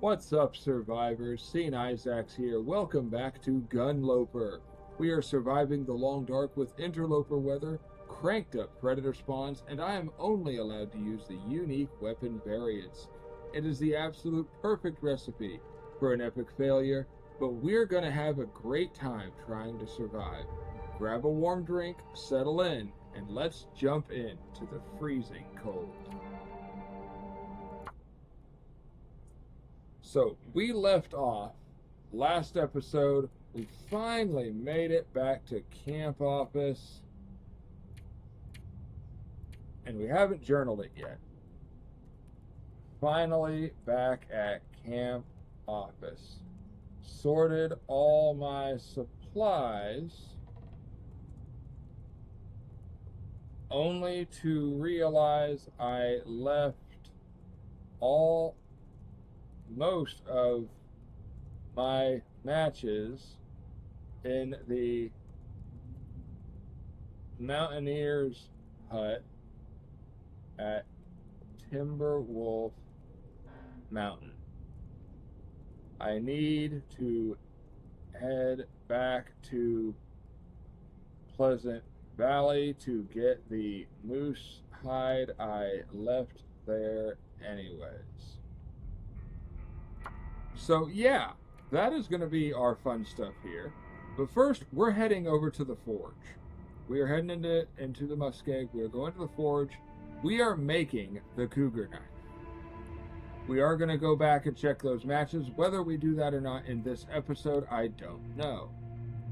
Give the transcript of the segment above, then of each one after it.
What's up, survivors? Seen Izax here. Welcome back to Gunloper. We are surviving the long dark with interloper weather, cranked up predator spawns, and I am only allowed to use the unique weapon variants. It is the absolute perfect recipe for an epic failure, but we're gonna have a great time trying to survive. Grab a warm drink, settle in, and let's jump into the freezing cold. So we left off last episode. We finally made it back to camp office, and we haven't journaled it yet. Finally back at camp office. Sorted all my supplies, only to realize I left most of my matches in the Mountaineer's hut at Timberwolf Mountain. I need to head back to Pleasant Valley to get the moose hide I left there anyways. So yeah, that is going to be our fun stuff here. But first, we're heading over to the forge. We are heading into the Muskeg. We are going to the forge. We are making the Cougar Knife. We are going to go back and check those matches. Whether we do that or not in this episode, I don't know.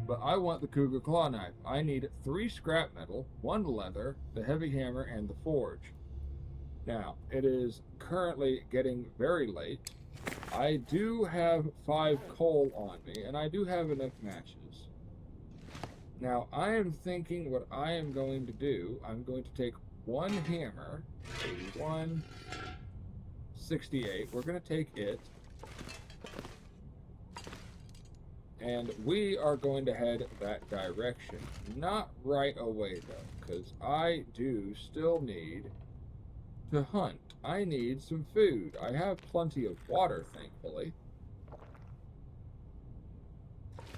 But I want the Cougar Claw Knife. I need 3 scrap metal, 1 leather, the heavy hammer, and the forge. Now, it is currently getting very late. I do have 5 coal on me, and I do have enough matches. Now, I am thinking what I am going to do, I'm going to take 1 hammer, a 168, we're going to take it, and we are going to head that direction. Not right away, though, because I do still need to hunt. I need some food. I have plenty of water, thankfully.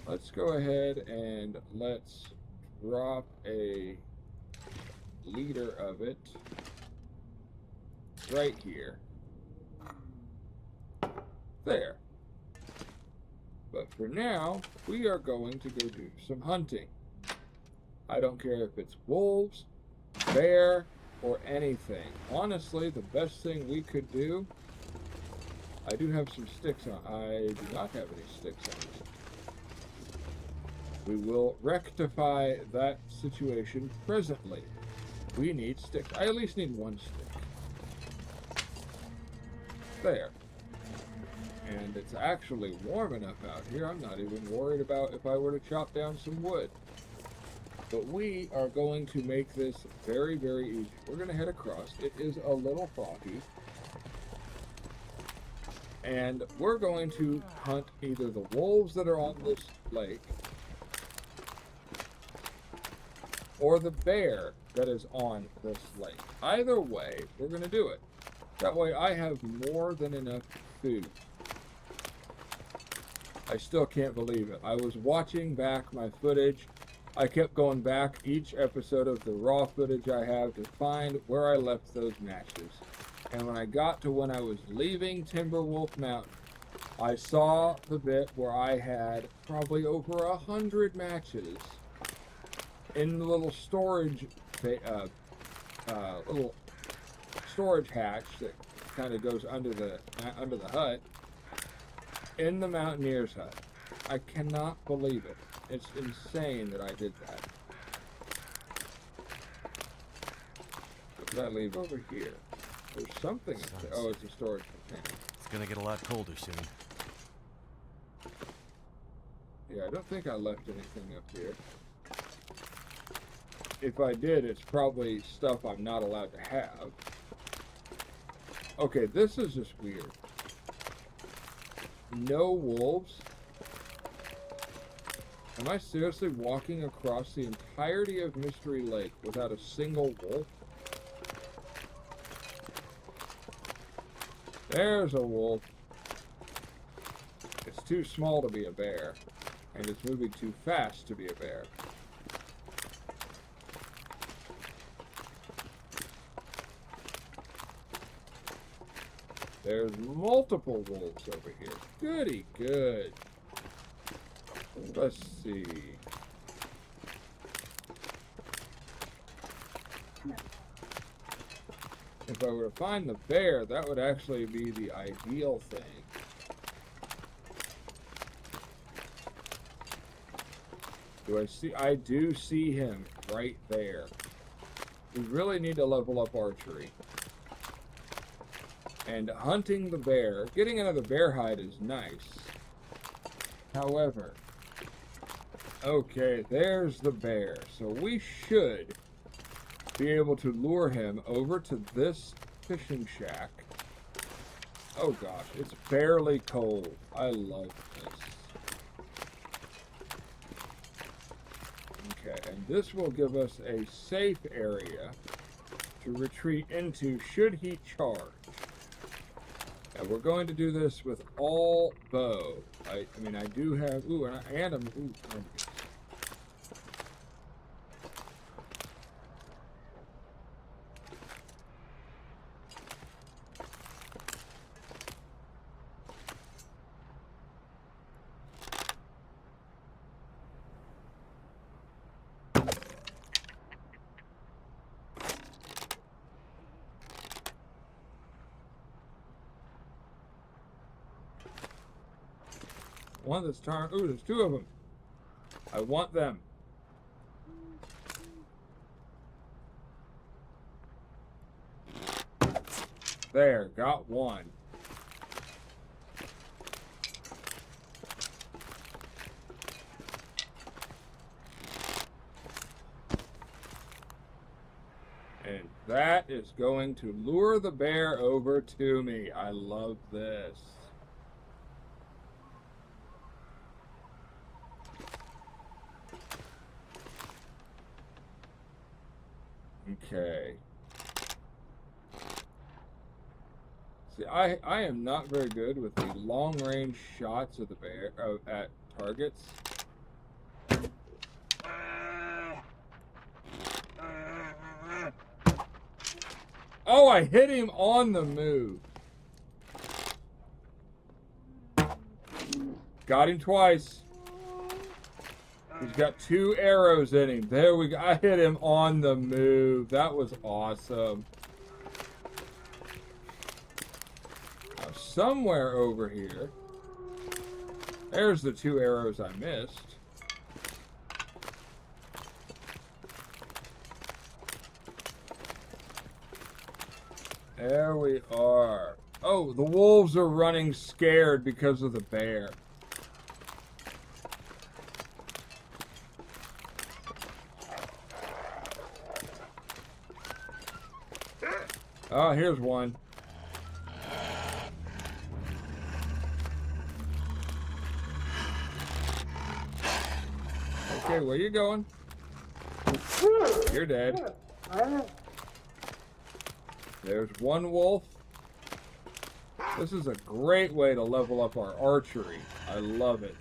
Let's go ahead and let's drop a liter of it right here. There. But for now, we are going to go do some hunting. I don't care if it's wolves, bear, or anything. Honestly, the best thing we could do, I do have some sticks on. I do not have any sticks on me. We will rectify that situation presently. We need sticks. I at least need 1 stick. There. And it's actually warm enough out here. I'm not even worried about if I were to chop down some wood. But we are going to make this very, very easy. We're going to head across. It is a little foggy. And we're going to hunt either the wolves that are on this lake or the bear that is on this lake. Either way, we're going to do it. That way I have more than enough food. I still can't believe it. I was watching back my footage. I kept going back each episode of the raw footage I have to find where I left those matches. And when I got to when I was leaving Timberwolf Mountain, I saw the bit where I had probably over 100 matches in the little storage hatch that kind of goes under the hut in the Mountaineer's hut. I cannot believe it. It's insane that I did that. What did I leave over here? There's something up there. Oh, it's a storage container. It's gonna get a lot colder soon. Yeah, I don't think I left anything up here. If I did, it's probably stuff I'm not allowed to have. Okay, this is just weird. No wolves. Am I seriously walking across the entirety of Mystery Lake without a single wolf? There's a wolf. too small to be a bear, and it's moving too fast to be a bear. There's multiple wolves over here. Goody good. Let's see. If I were to find the bear, that would actually be the ideal thing. Do I see? I do see him right there. We really need to level up archery. And hunting the bear, getting another bear hide is nice. However, okay, there's the bear. So we should be able to lure him over to this fishing shack. Oh gosh, it's barely cold. I love this. Okay, and this will give us a safe area to retreat into should he charge. And we're going to do this with all bow. I mean, I do have... Ooh, and I'm... Ooh, one that's turned. Ooh, there's two of them. I want them. There, got one. And that is going to lure the bear over to me. I love this. Okay. See, I am not very good with the long-range shots of the bear at targets. Oh, I hit him on the move. Got him twice. He's got 2 arrows in him. There we go. I hit him on the move. That was awesome. Now, somewhere over here, there's the 2 arrows I missed. There we are. Oh, the wolves are running scared because of the bear. Oh, here's one. Okay, where you going? You're dead. There's one wolf. This is a great way to level up our archery. I love it.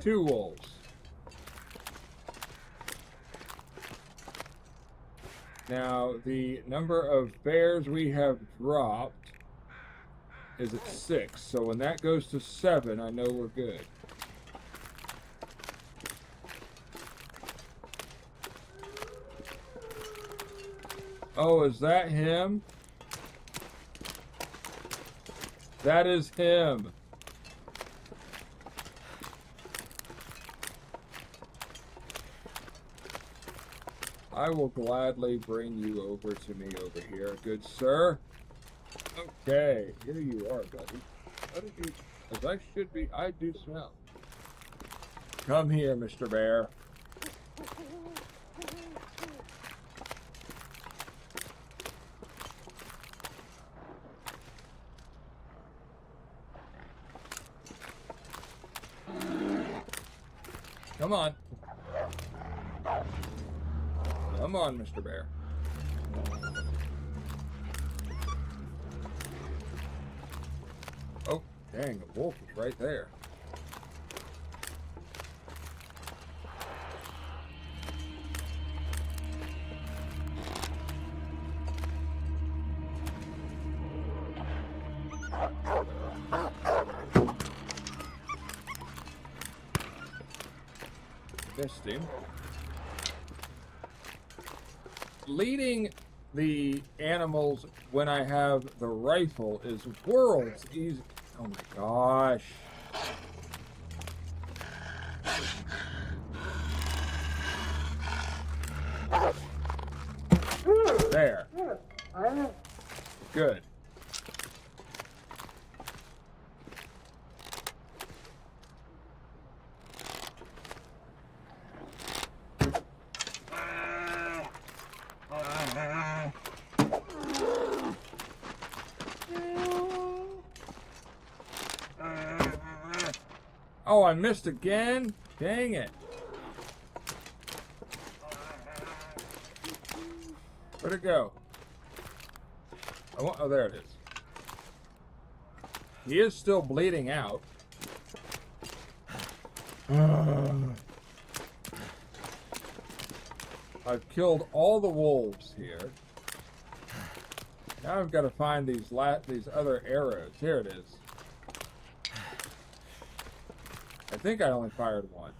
Two wolves. Now, the number of bears we have dropped is at 6. So when that goes to 7, I know we're good. Oh, is that him? That is him. I will gladly bring you over to me over here, good sir. Okay, here you are, buddy. What did you, as I should be, I do smell. Come here, Mr. Bear. Come on. Come on, Mr. Bear. Dang, the wolf is right there. Missed him. Leading the animals when I have the rifle is worlds easy. Oh my gosh. There. Good. Oh, I missed again? Dang it. Where'd it go? Oh, there it is. He is still bleeding out. I've killed all the wolves here. Now I've got to find these other arrows. Here it is. I think I only fired one.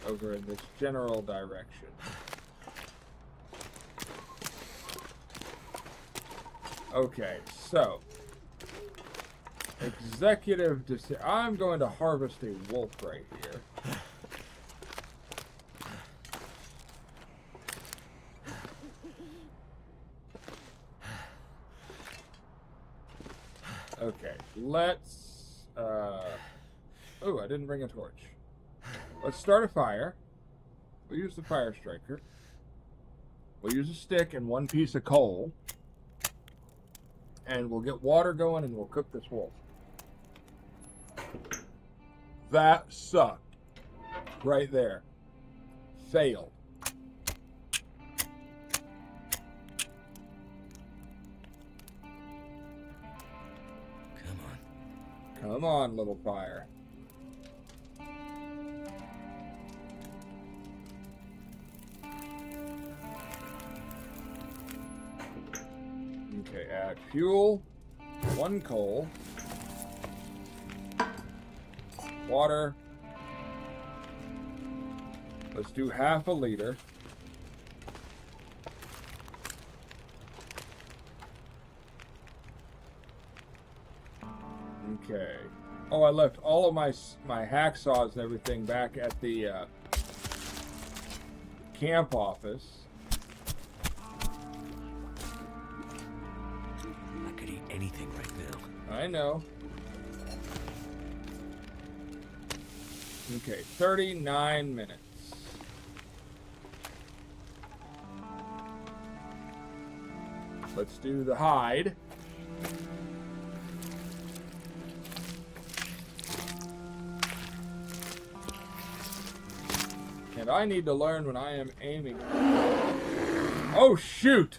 Over in this general direction. Okay, so. Executive decision. I'm going to harvest a wolf right here. Okay, let's... oh, I didn't bring a torch. Let's start a fire. We'll use the fire striker. We'll use a stick and one piece of coal. And we'll get water going and we'll cook this wolf. That sucked. Right there. Failed. Come on, little fire. Okay, add fuel, one coal, water. Let's do half a liter. Okay. Oh, I left all of my hacksaws and everything back at the camp office. I could eat anything right now. I know. Okay, 39 minutes. Let's do the hide. And I need to learn when I am aiming. Oh, shoot!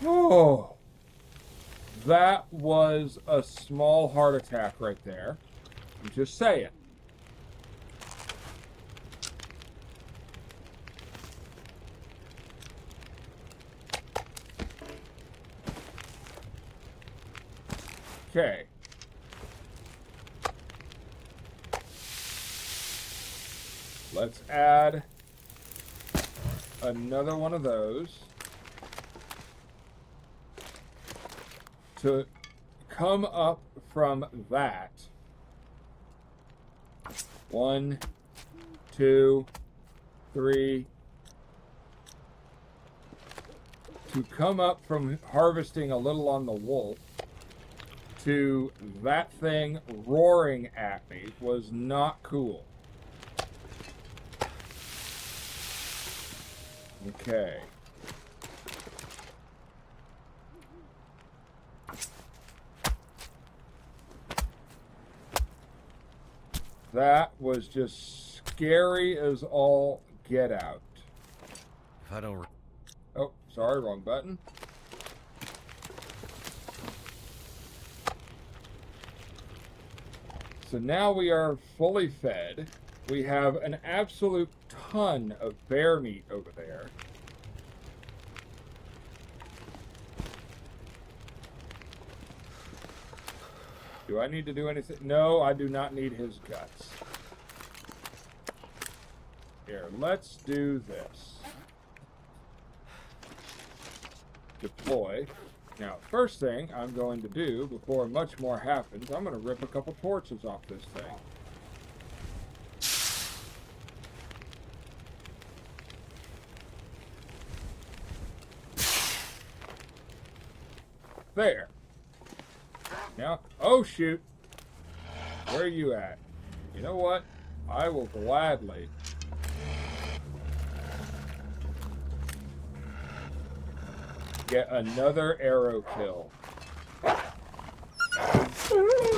Oh, that was a small heart attack right there. I'm just saying. Okay. Let's add another one of those to come up from that. 1, 2, 3. To come up from harvesting a little on the wolf to that thing roaring at me was not cool. Okay. That was just scary as all get out. If I don't... Oh, sorry, wrong button. So now we are fully fed. We have an absolute ton of bear meat over there. Do I need to do anything? No, I do not need his guts. Here, let's do this. Deploy. Now, first thing I'm going to do before much more happens, I'm going to rip a couple torches off this thing. There. Now, oh shoot. Where are you at? You know what? I will gladly get another arrow kill.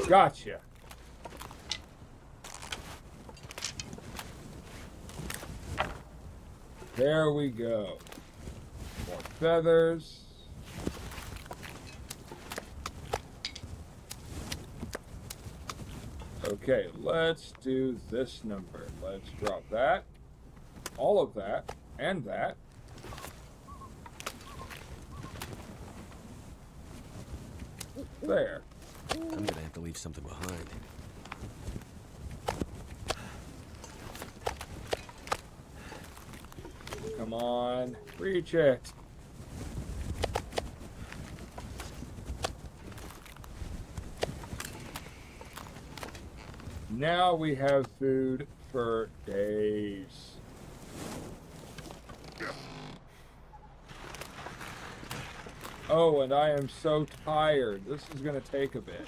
Gotcha. There we go. More feathers. Okay, let's do this number. Let's drop that, all of that, and that. There. I'm gonna have to leave something behind. Come on, reach it. Now we have food for days. Oh, and I am so tired. This is going to take a bit.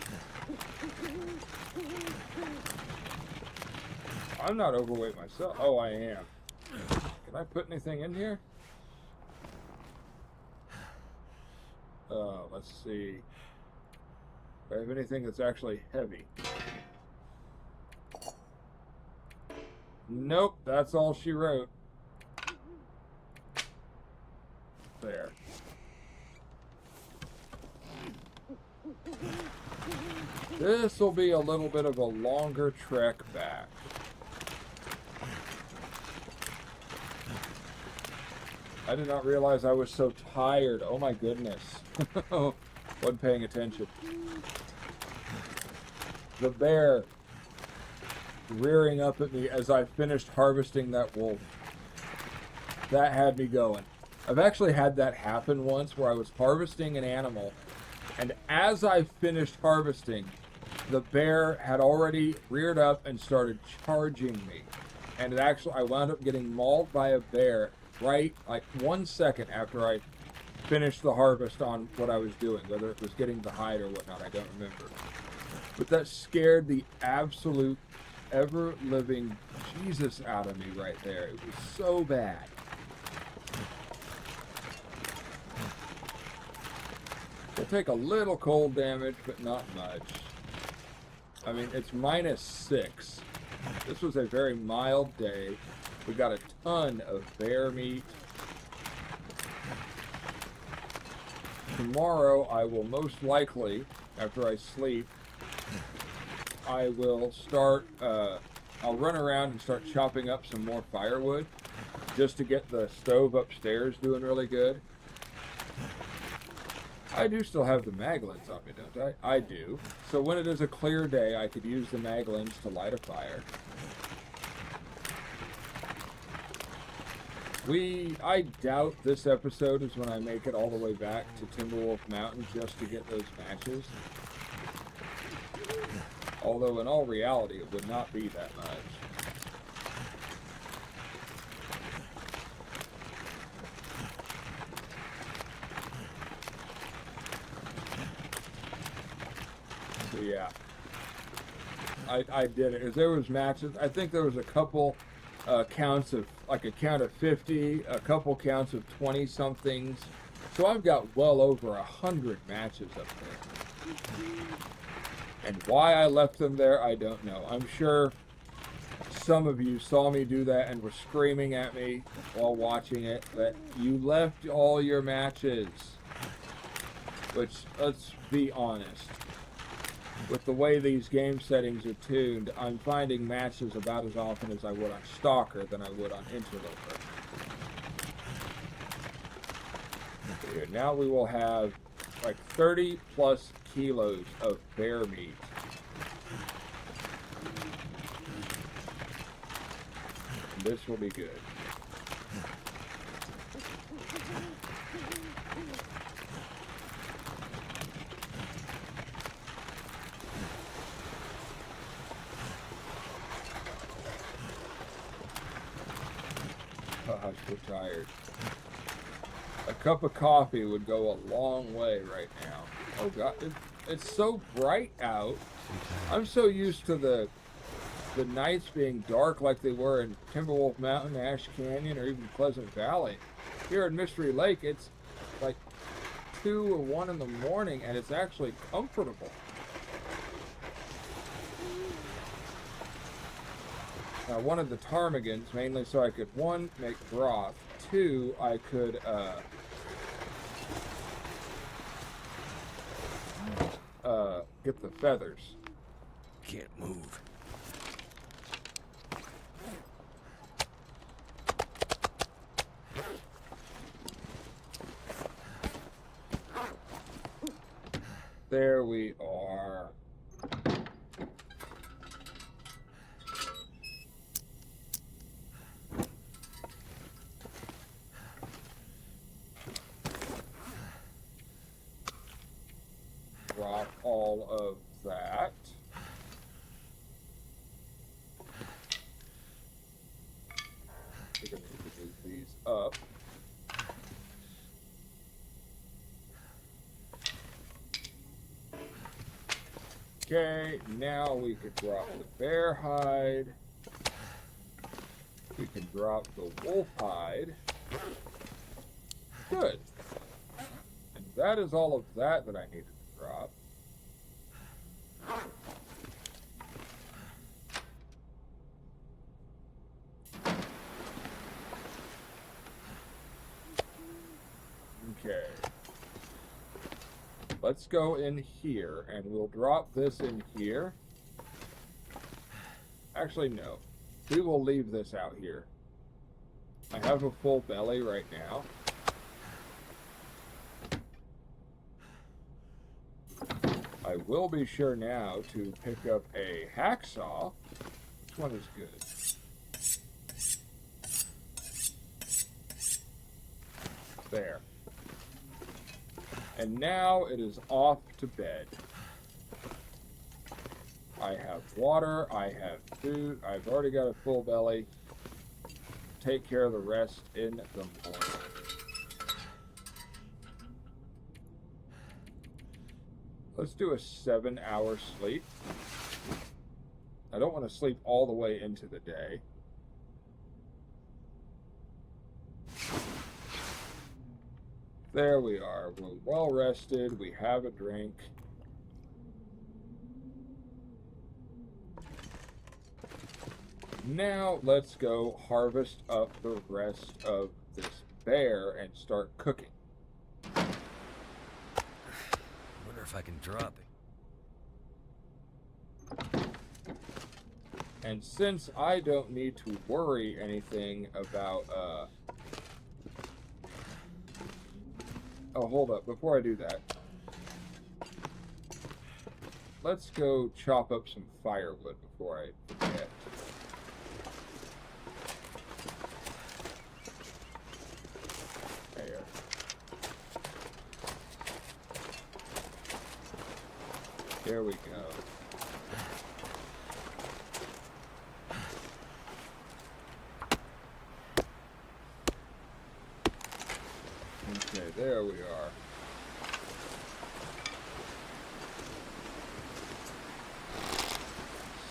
I'm not overweight myself. Oh, I am. Can I put anything in here? Let's see. Do I have anything that's actually heavy? Nope, that's all she wrote. There. This will be a little bit of a longer trek back. I did not realize I was so tired. Oh my goodness. Wasn't paying attention. The bear rearing up at me as I finished harvesting that wolf. That had me going. I've actually had that happen once where I was harvesting an animal, and as I finished harvesting, the bear had already reared up and started charging me. And I wound up getting mauled by a bear right like 1 second after I finished the harvest on what I was doing, whether it was getting the hide or whatnot, I don't remember. But that scared the absolute ever-living Jesus out of me right there. It was so bad. We'll take a little cold damage, but not much. I mean, it's -6. This was a very mild day. We got a ton of bear meat. Tomorrow, I will most likely, after I sleep, I will start, I'll run around and start chopping up some more firewood just to get the stove upstairs doing really good. I do still have the maglins on me, don't I? I do. So when it is a clear day, I could use the maglins to light a fire. I doubt this episode is when I make it all the way back to Timberwolf Mountain just to get those matches. Although in all reality, it would not be that much. So yeah, I did it. There was matches. I think there was a couple counts of, like a count of 50, a couple counts of 20 somethings. So I've got well over 100 matches up there. And why I left them there, I don't know. I'm sure some of you saw me do that and were screaming at me while watching it that you left all your matches. Which, let's be honest, with the way these game settings are tuned, I'm finding matches about as often as I would on Stalker than I would on Interloper. Here, now we will have like 30 plus kilos of bear meat. And this will be good. Oh, I'm so tired. A cup of coffee would go a long way right now. Oh God, it's so bright out. I'm so used to the nights being dark like they were in Timberwolf Mountain, Ash Canyon, or even Pleasant Valley. Here in Mystery Lake, it's like 2 or 1 in the morning, and it's actually comfortable. I wanted the ptarmigans mainly so I could, 1, make broth, 2, I could get the feathers. Can't move. There we are. Drop all of that. We're going to move these up. Okay, now we can drop the bear hide. We can drop the wolf hide. Good. And that is all of that I needed to drop. Okay. Let's go in here, and we'll drop this in here. Actually, no. We will leave this out here. I have a full belly right now. I will be sure now to pick up a hacksaw. Which one is good? There. And now it is off to bed. I have water, I have food, I've already got a full belly. Take care of the rest in the morning. Let's do a 7-hour sleep. I don't want to sleep all the way into the day. There we are. We're well rested. We have a drink. Now let's go harvest up the rest of this bear and start cooking. Wonder if I can drop it. And since I don't need to worry anything about oh, hold up. Before I do that, let's go chop up some firewood before I forget. There. There we go. Okay, there we are.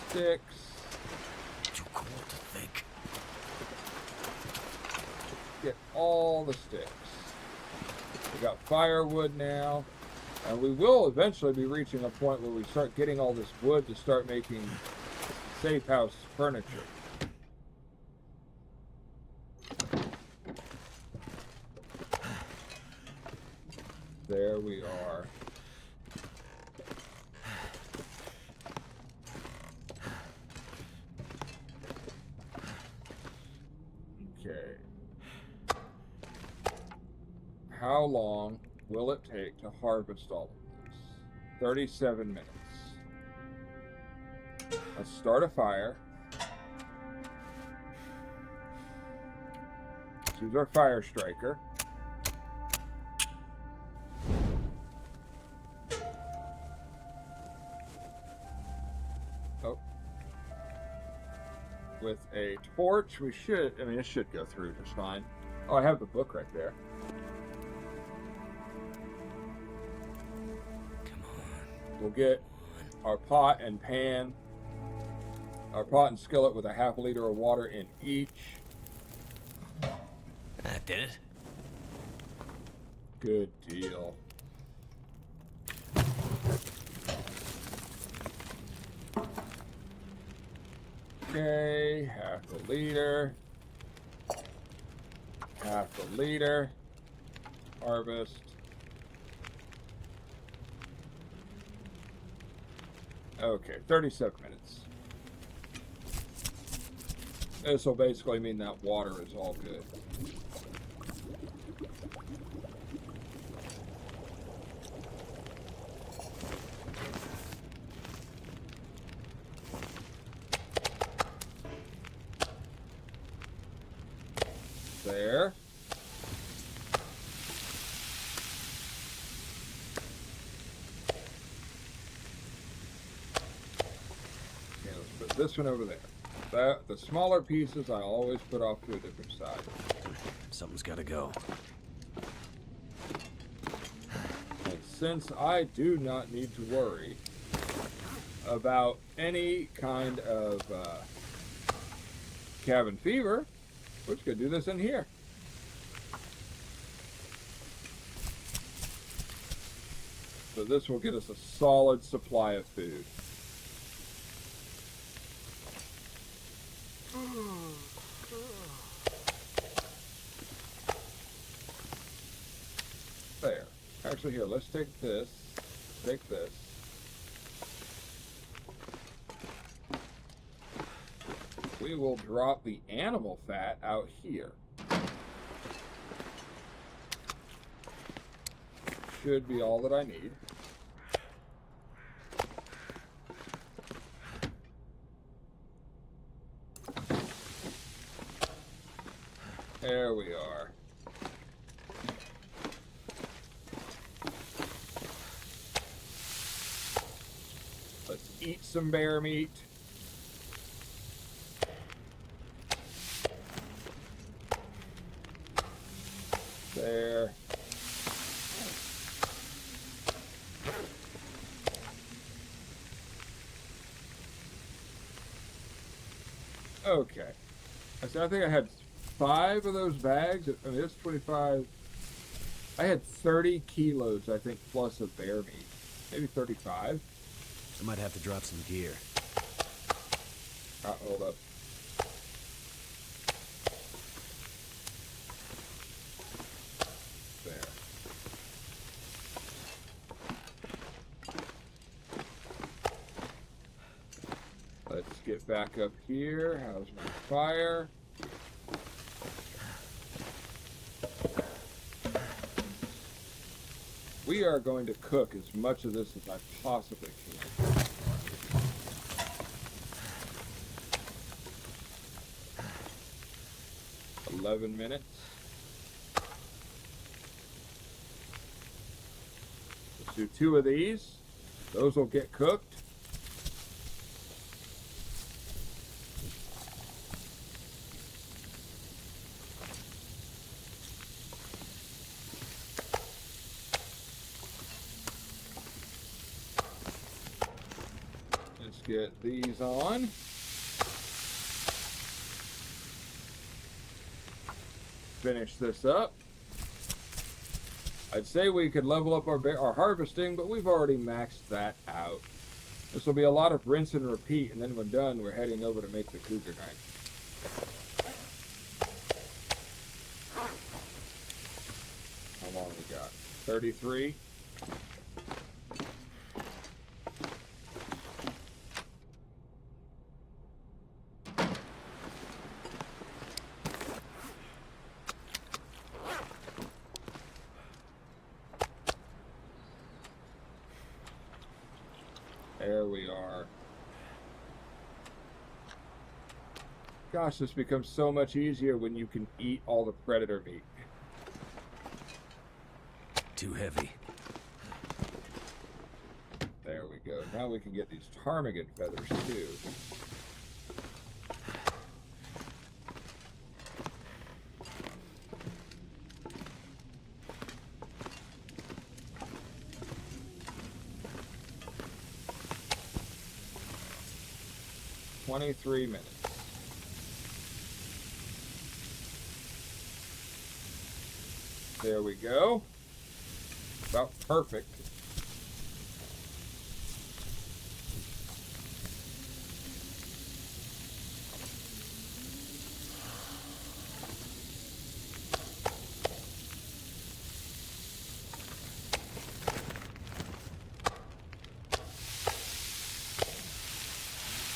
Sticks. Too cool to think. Get all the sticks. We got firewood now. And we will eventually be reaching a point where we start getting all this wood to start making safe house furniture. we are. Okay. How long will it take to harvest all of this? 37 minutes. Let's start a fire. Choose our fire striker. Oh. With a torch, we should, I mean, it should go through just fine. Oh, I have the book right there. Come on. We'll get our pot and pan, our pot and skillet with a half liter of water in each. That did it. Good deal. Okay, half a liter. Half a liter. Harvest. Okay, 37 minutes. This will basically mean that water is all good. There. Okay, let's put this one over there. The smaller pieces I always put off to a different side. Something's gotta go. And since I do not need to worry about any kind of cabin fever, we're just going to do this in here. So this will get us a solid supply of food. There. Actually, here, let's take this. Take this. We will drop the animal fat out here. Should be all that I need. There we are. Let's eat some bear meat. There. Okay. I think I had 5 of those bags. I mean, it's 25. I had 30 kilos, I think, plus of bear meat. Maybe 35. I might have to drop some gear. Hold up. There. Let's get back up here. How's my fire? We are going to cook as much of this as I possibly can. $11 minutes. Let's do 2 of these. Those will get cooked. Let's get these on. Finish this up. I'd say we could level up our harvesting, but we've already maxed that out. This will be a lot of rinse and repeat, and then when done, we're heading over to make the Cougar Knife. How long we got? 33. we are. Gosh, this becomes so much easier when you can eat all the predator meat. Too heavy. There we go. Now we can get these ptarmigan feathers too. "23 minutes. There we go. About perfect.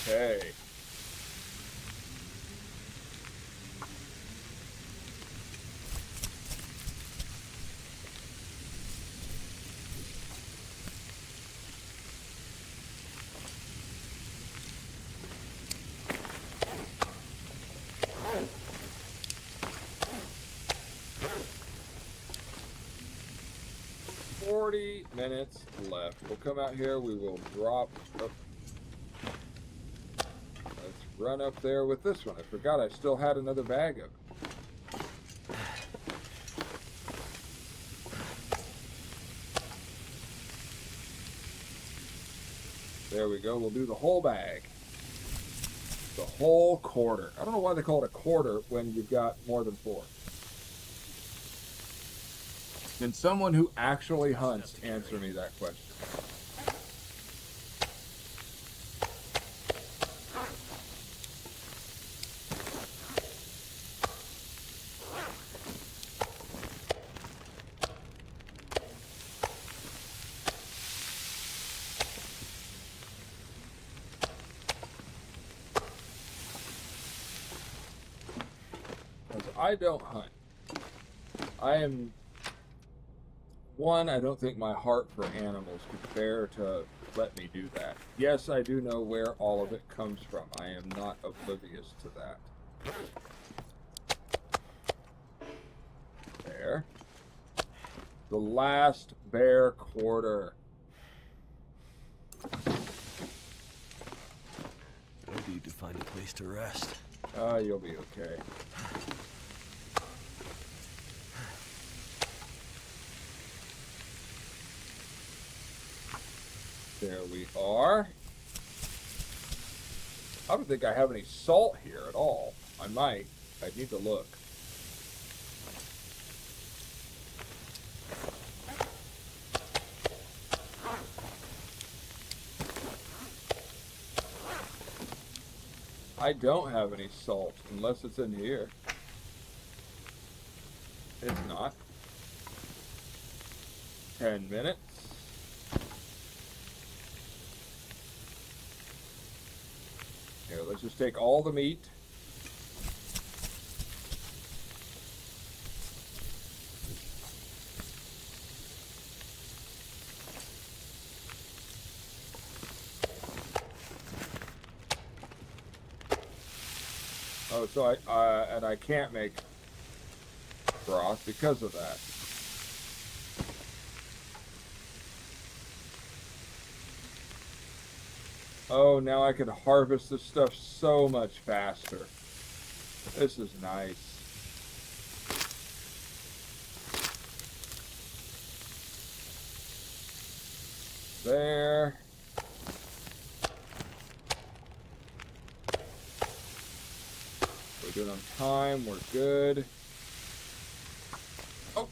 Okay. Minutes left. We'll come out here. We will drop up. Let's run up there with this one. I forgot I still had another bag of it. There we go. We'll do the whole bag. The whole quarter. I don't know why they call it a quarter when you've got more than 4. Can someone who actually hunts answer me that question? Because I don't hunt. I don't think my heart for animals could bear to let me do that. Yes, I do know where all of it comes from. I am not oblivious to that. There. The last bear quarter. I need to find a place to rest. You'll be okay. There we are. I don't think I have any salt here at all. I might. I need to look. I don't have any salt unless it's in here. It's not. 10 minutes. Here, let's just take all the meat. Oh, so I can't make broth because of that. Oh, now I can harvest this stuff so much faster. This is nice. There. We're good on time. We're good. Oh.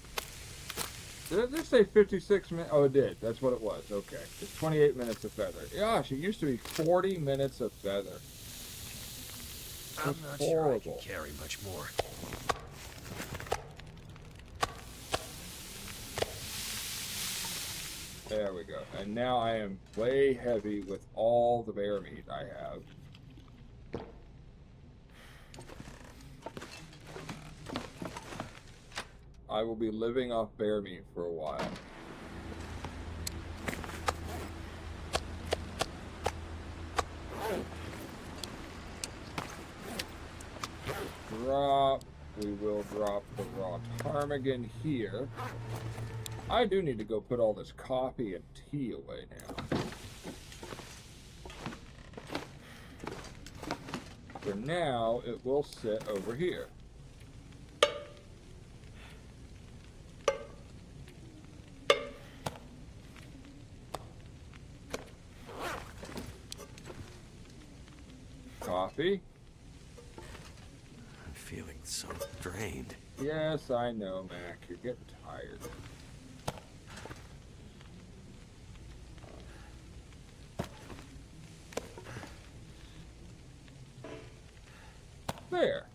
Did it just say 56 minutes? Oh, it did. That's what it was. Okay. It's 28 minutes of feather. Gosh, it used to be 40 minutes of feather. I'm not sure I can carry much more. There we go. And now I am way heavy with all the bear meat I have. I will be living off bear meat for a while. drop. We will drop the raw ptarmigan here. I do need to go put all this coffee and tea away now. For now, it will sit over here. Coffee. I'm feeling so drained. Yes, I know, Mac. You're getting tired. There.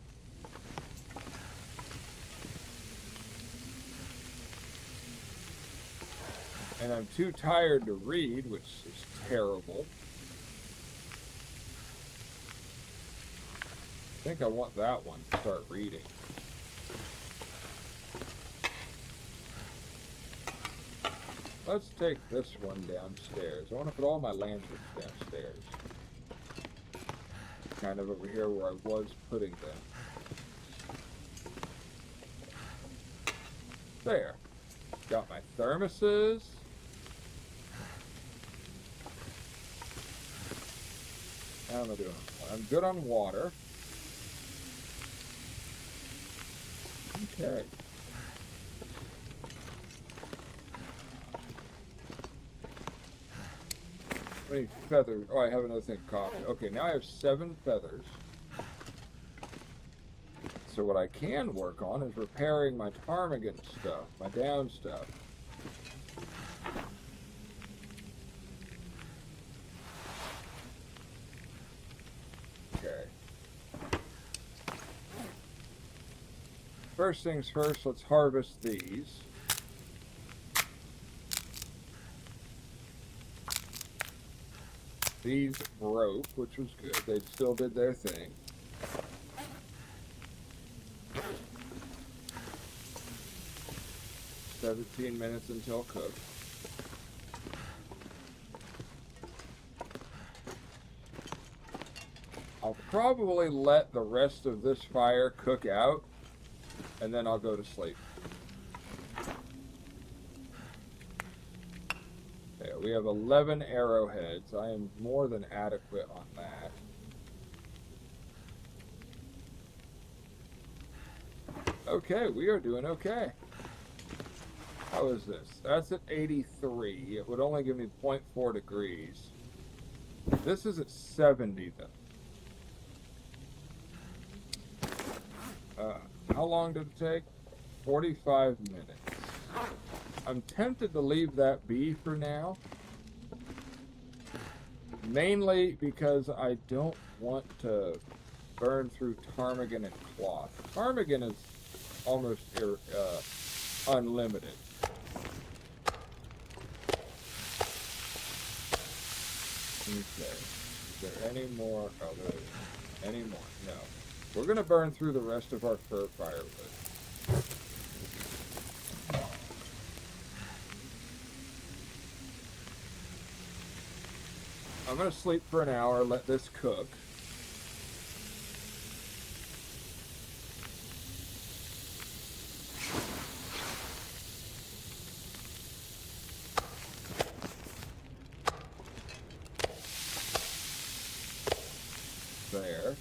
And I'm too tired to read, which is terrible. I think I want that one to start reading. Let's take this one downstairs. I want to put all my lanterns downstairs. Kind of over here where I was putting them. There. Got my thermoses. How am I doing? I'm good on water. Okay. How many feathers? Oh, I have another thing of coffee. Okay, now I have 7 feathers. So what I can work on is repairing my ptarmigan stuff, my down stuff. Okay. First things first, let's harvest these. These broke, which was good. They still did their thing. "17 minutes until cooked." I'll probably let the rest of this fire cook out, and then I'll go to sleep. Okay, we have 11 arrowheads. I am more than adequate on that. Okay, we are doing okay. How is this? That's at 83. It would only give me 0.4 degrees. This is at 70 then. How long did it take? 45 minutes. I'm tempted to leave that be for now. Mainly because I don't want to burn through ptarmigan and cloth. Ptarmigan is almost unlimited. Okay. Is there any more? Oh, there is. Any more? No. We're going to burn through the rest of our fir firewood. I'm going to sleep for an hour, let this cook. There.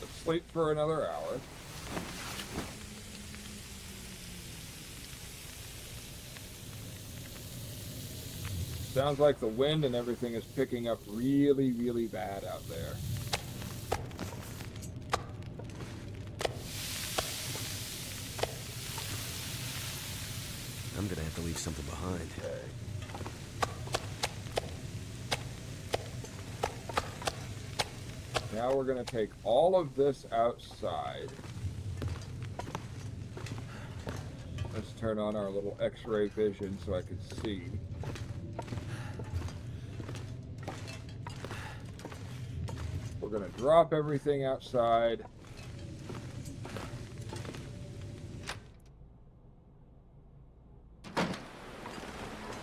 Let's sleep for another hour. Sounds like the wind and everything is picking up really, really bad out there. I'm gonna have to leave something behind. Okay. Now we're going to take all of this outside. Let's turn on our little X-ray vision so I can see. We're going to drop everything outside.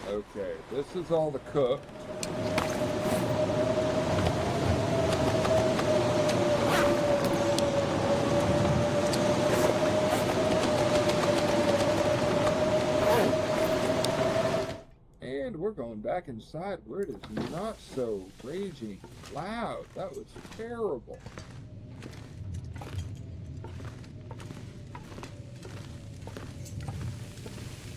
Okay, this is all the cooked. back inside where it is not so raging loud. That was terrible.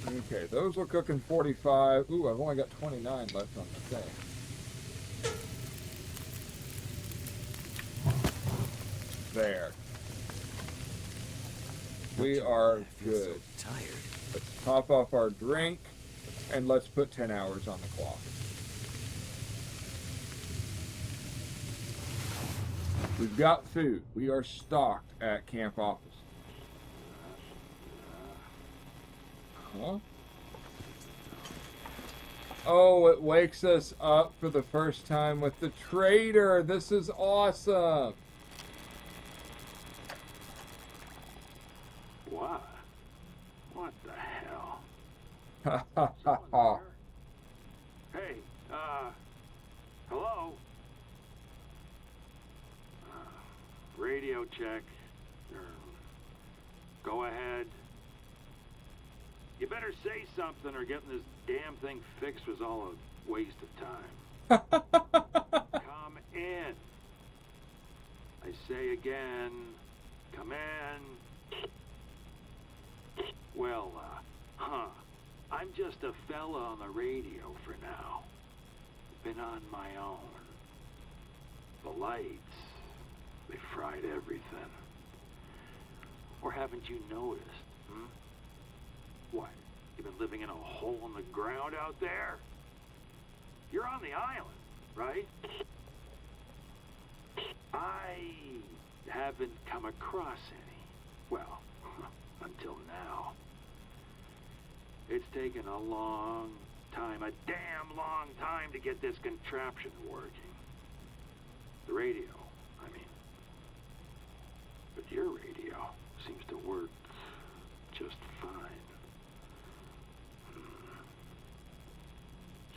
Okay, those will cook in 45. Ooh, I've only got 29 left on the thing. There. We are good. So tired. Let's top off our drink, and let's put 10 hours on the clock. We've got food. We are stocked at camp office. Huh? Oh, it wakes us up for the first time with the trader. This is awesome. What? What the hell? Ha ha ha ha. Hey, hello? Radio check. Go ahead. You better say something or getting this damn thing fixed was all a waste of time. Come in. I say again, come in. Well, I'm just a fella on the radio for now. Been on my own. The lights, they fried everything. Or haven't you noticed, What, you been living in a hole in the ground out there? You're on the island, right? I haven't come across any. Well, until now. It's taken a long time, a damn long time to get this contraption working. The radio, I mean. But your radio seems to work just fine.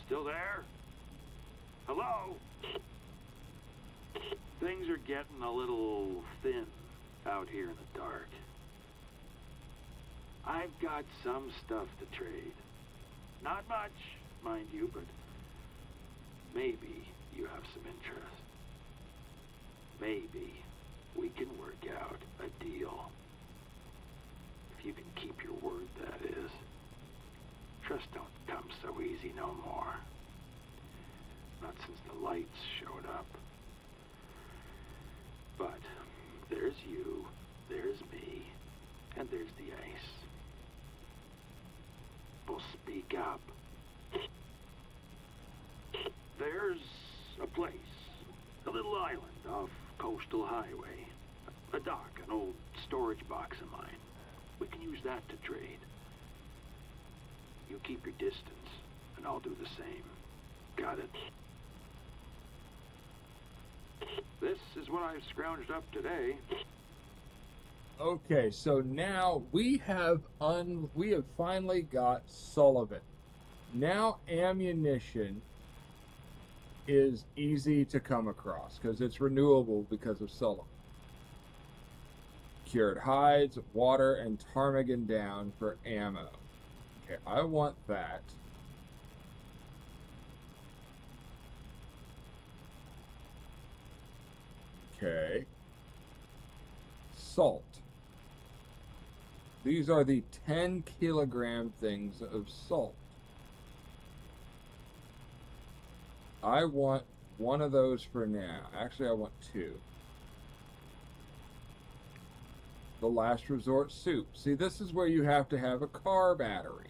Still there? Hello? Things are getting a little thin out here in the dark. I've got some stuff to trade. Not much, mind you, but maybe you have some interest. Maybe we can work out a deal. If you can keep your word, that is. Trust don't come so easy no more. Not since the lights showed up. But there's you, there's me, and there's the ice. We'll speak up. There's a place, a little island off Coastal Highway. A dock, an old storage box of mine. We can use that to trade. You keep your distance, and I'll do the same. Got it? This is what I've scrounged up today. Okay, so now we have finally got Sullivan. Now ammunition is easy to come across because it's renewable because of Sullivan. Cured hides, water, and ptarmigan down for ammo. Okay, I want that. Okay. Salt. These are the 10 kilogram things of salt. I want one of those for now. Actually, I want two. The last resort soup. See, this is where you have to have a car battery.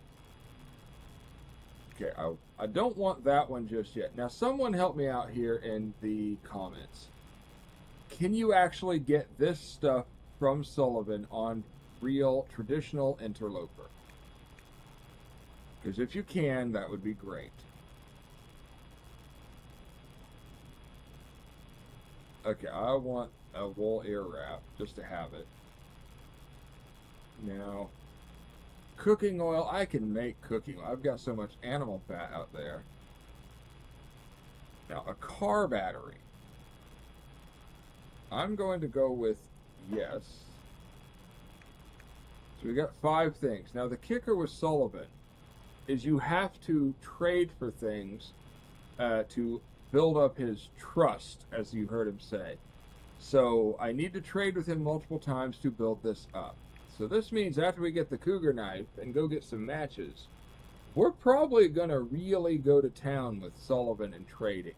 Okay, I don't want that one just yet. Now, someone help me out here in the comments. Can you actually get this stuff from Sullivan on real traditional interloper? Because if you can, that would be great. Okay, I want a wool ear wrap just to have it. Now, cooking oil, I can make cooking oil. I've got so much animal fat out there. Now, a car battery. I'm going to go with yes. So we got 5 things. Now, the kicker with Sullivan is you have to trade for things to build up his trust, as you heard him say. So I need to trade with him multiple times to build this up. So this means after we get the Cougar Knife and go get some matches, we're probably going to really go to town with Sullivan and trading.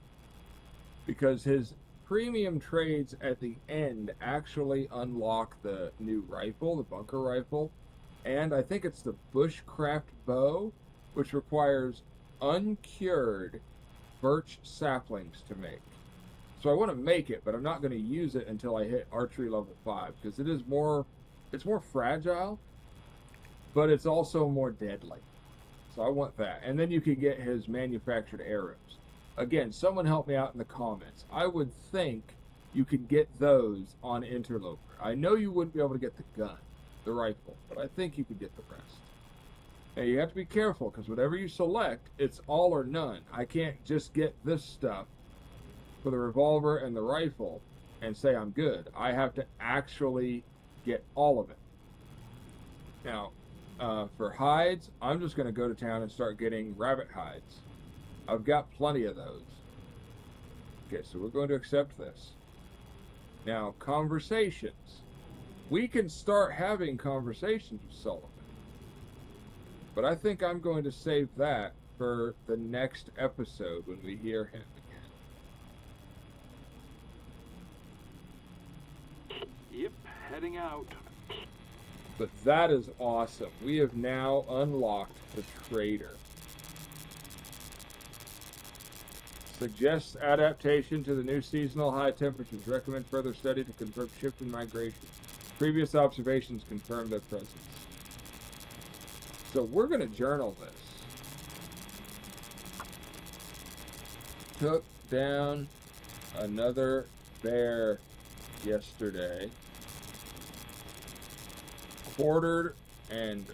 Because his premium trades at the end actually unlock the new rifle, the bunker rifle. And I think it's the bushcraft bow, which requires uncured birch saplings to make. So I want to make it, but I'm not going to use it until I hit archery level 5, because it's more fragile, but it's also more deadly. So I want that. And then you can get his manufactured arrows. Again, someone help me out in the comments. I would think you could get those on Interloper. I know you wouldn't be able to get the gun, the rifle, but I think you could get the rest. Now you have to be careful, because whatever you select, it's all or none. I can't just get this stuff for the revolver and the rifle and say I'm good. I have to actually get all of it. Now, for hides, I'm just going to go to town and start getting rabbit hides. I've got plenty of those. Okay, so we're going to accept this. Now, conversations. We can start having conversations with Sullivan. But I think I'm going to save that for the next episode when we hear him again. Yep, heading out. But that is awesome. We have now unlocked the trader. Suggests adaptation to the new seasonal high temperatures. Recommend further study to confirm shift in migration. Previous observations confirm their presence. So we're going to journal this. Took down another bear yesterday. Quartered and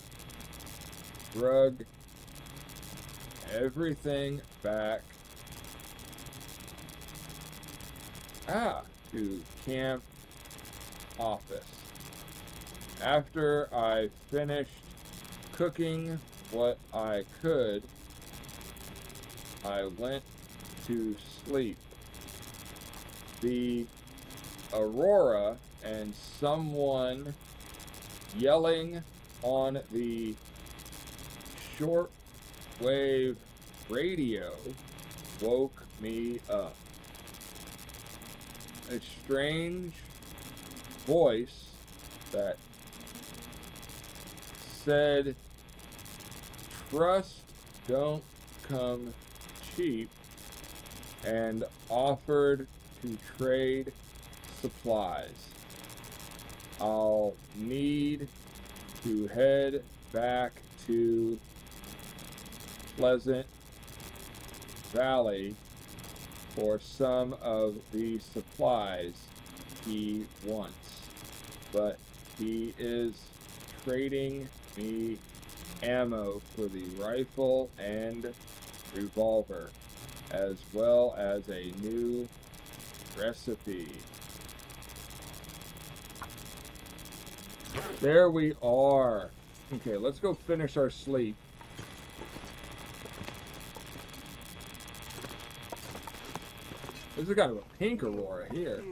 drug everything back to camp office. After I finished cooking what I could, I went to sleep. The Aurora and someone yelling on the shortwave radio woke me up. A strange voice that said, "Trust don't come cheap," and offered to trade supplies. I'll need to head back to Pleasant Valley for some of the supplies he wants, but he is trading me ammo for the rifle and revolver, as well as a new recipe. There we are. Okay, let's go finish our sleep. This is kind of a pink Aurora here.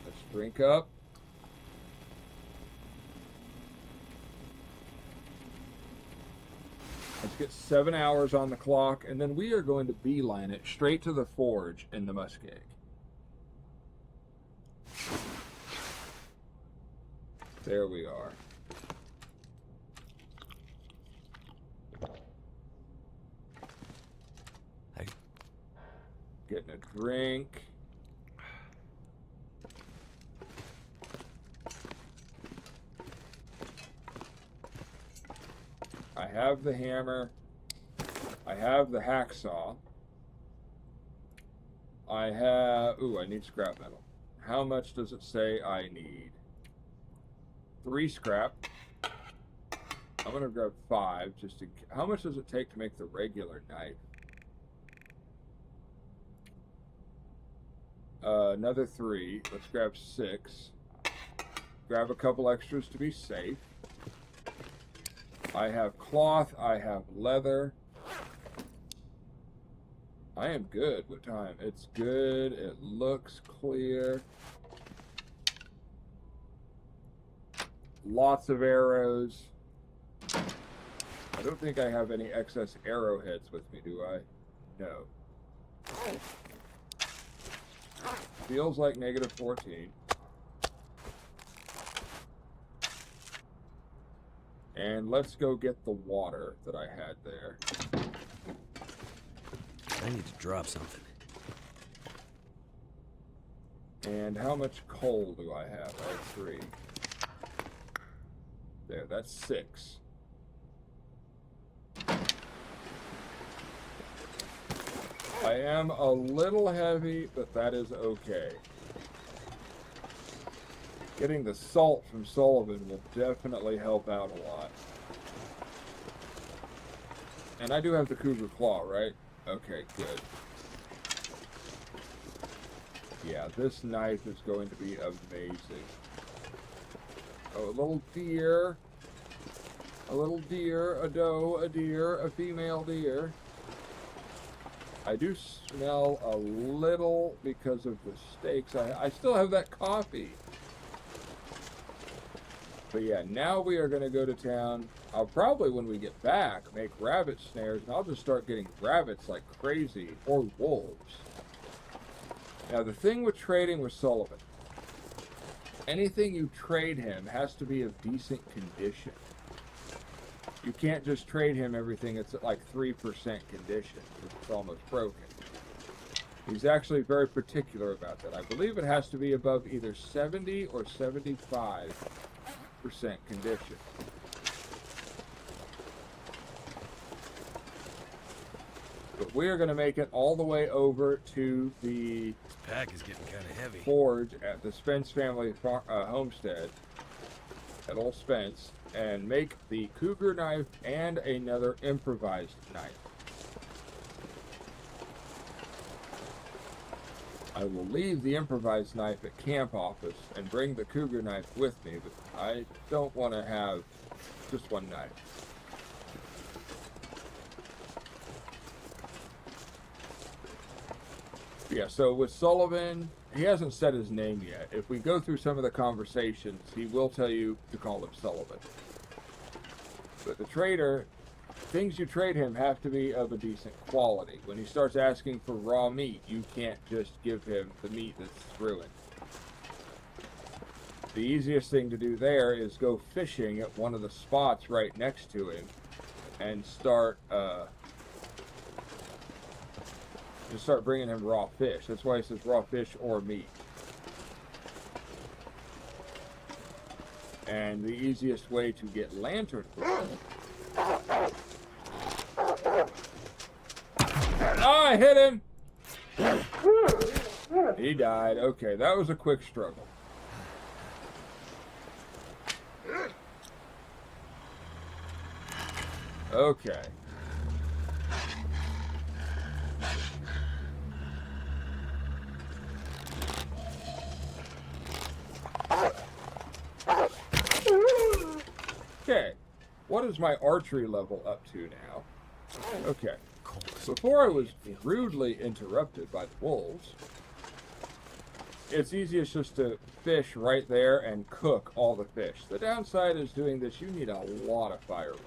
Let's drink up. Let's get 7 hours on the clock, and then we are going to beeline it straight to the forge in the Muskeg. There we are. Hey. Getting a drink. I have the hammer. I have the hacksaw. I have... Ooh, I need scrap metal. How much does it say I need? 3 scrap. I'm going to grab 5 just to... How much does it take to make the regular knife? Another 3. Let's grab 6. grab a couple extras to be safe. I have cloth, I have leather. I am good with time. It's good, it looks clear. Lots of arrows. I don't think I have any excess arrowheads with me, do I? No. Feels like negative 14. And let's go get the water that I had there. I need to drop something. And how much coal do I have? I have 3. There, that's 6. I am a little heavy, but that is okay. Getting the salt from Sullivan will definitely help out a lot. And I do have the Cougar Claw, right? Okay, good. Yeah, this knife is going to be amazing. Oh, a little deer. A little deer, a doe, a deer, a female deer. I do smell a little because of the steaks. I still have that coffee. But yeah, now we are going to go to town. I'll probably, when we get back, make rabbit snares, and I'll just start getting rabbits like crazy, or wolves. Now, the thing with trading with Sullivan, anything you trade him has to be of decent condition. You can't just trade him everything that's at like 3% condition. It's almost broken. He's actually very particular about that. I believe it has to be above either 70 or 75% condition. But we are going to make it all the way over to the This pack is getting kind of heavy. forge at the Spence Family Farm, homestead at Old Spence, and make the Cougar knife and another improvised knife. I will leave the improvised knife at camp office and bring the Cougar knife with me, but I don't want to have just one knife. Yeah, so with Sullivan, he hasn't said his name yet. If we go through some of the conversations, he will tell you to call him Sullivan. But the trader, things you trade him have to be of a decent quality. When he starts asking for raw meat, you can't just give him the meat that's ruined. The easiest thing to do there is go fishing at one of the spots right next to him and start just start bringing him raw fish. That's why he says raw fish or meat. And the easiest way to get lantern wood. Oh, I hit him! He died. Okay, that was a quick struggle. Okay. Okay, what is my archery level up to now? Okay, before I was rudely interrupted by the wolves, it's easiest just to fish right there and cook all the fish. The downside is doing this, you need a lot of firewood.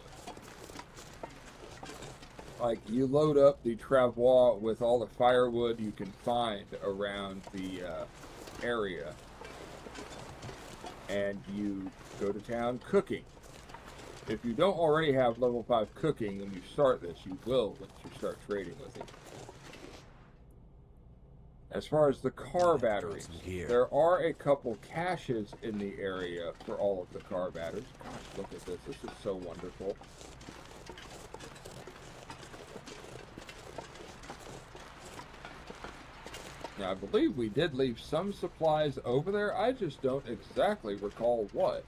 Like, you load up the travois with all the firewood you can find around the area, and you go to town cooking. If you don't already have level 5 cooking when you start this, you will once you start trading with it. As far as the car batteries, there are a couple caches in the area for all of the car batteries. Gosh, look at this. This is so wonderful. Now, I believe we did leave some supplies over there. I just don't exactly recall what.